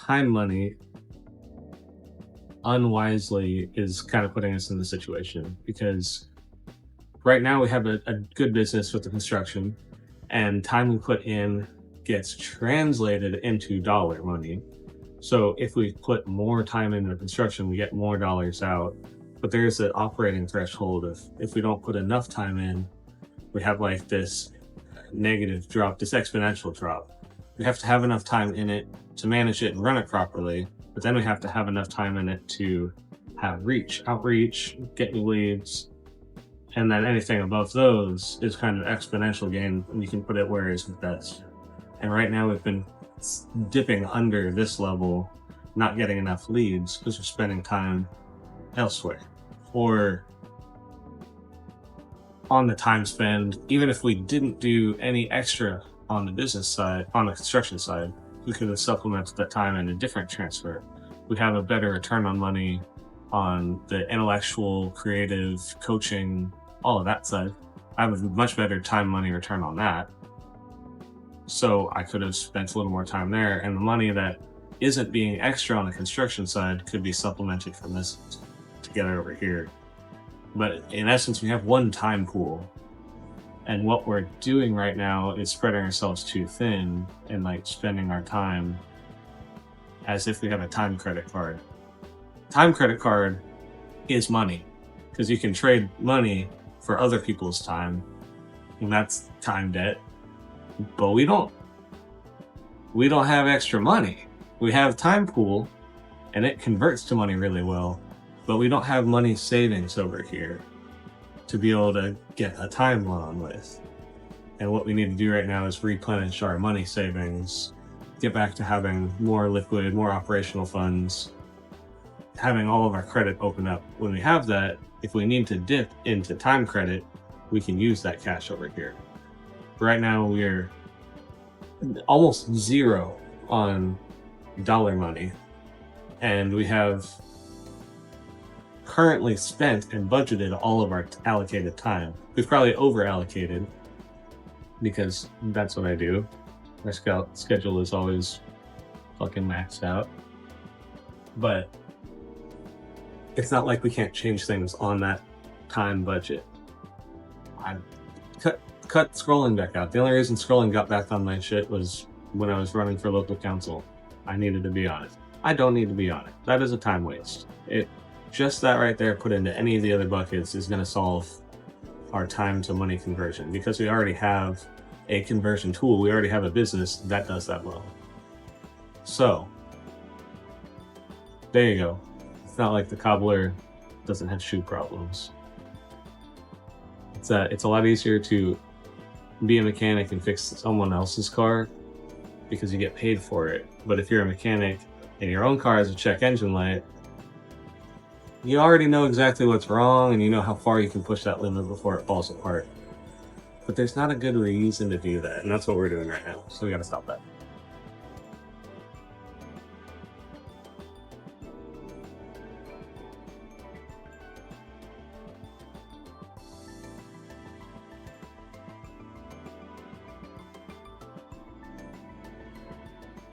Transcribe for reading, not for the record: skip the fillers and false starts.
time money unwisely is kind of putting us in the situation because right now we have a good business with the construction, and time we put in gets translated into dollar money. So if we put more time into the construction, we get more dollars out. But there's an operating threshold of if we don't put enough time in, we have like this negative drop, this exponential drop. We have to have enough time in it to manage it and run it properly, but then we have to have enough time in it to have outreach, get new leads, and then anything above those is kind of exponential gain, and you can put it where it's best. And right now we've been dipping under this level, not getting enough leads because we're spending time elsewhere. Or on the time spend, even if we didn't do any extra on the business side, on the construction side, we could have supplemented that time in a different transfer. We'd have a better return on money on the intellectual, creative, coaching, all of that side. I have a much better time money return on that. So I could have spent a little more time there, and the money that isn't being extra on the construction side could be supplemented from this to get it over here. But in essence, we have one time pool. And what we're doing right now is spreading ourselves too thin and like spending our time as if we have a time credit card. Time credit card is money because you can trade money for other people's time, and that's time debt. But we don't have extra money. We have time pool and it converts to money really well, but we don't have money savings over here to be able to get a time loan with. And what we need to do right now is replenish our money savings, get back to having more liquid, more operational funds, having all of our credit open up. When we have that, if we need to dip into time credit, we can use that cash over here. Right now we're almost zero on dollar money, and we have currently spent and budgeted all of our allocated time. We've probably over allocated because that's what I do. My schedule is always fucking maxed out, but it's not like we can't change things on that time budget. I cut scrolling back out. The only reason scrolling got back on my shit was when I was running for local council. I needed to be on it. I don't need to be on it. That is a time waste. Just that right there put into any of the other buckets is going to solve our time to money conversion because we already have a conversion tool. We already have a business that does that well. So there you go. It's not like the cobbler doesn't have shoe problems. It's a lot easier to be a mechanic and fix someone else's car because you get paid for it. But if you're a mechanic and your own car has a check engine light, you already know exactly what's wrong and you know how far you can push that limit before it falls apart. But there's not a good reason to do that, and that's what we're doing right now. So we gotta stop that.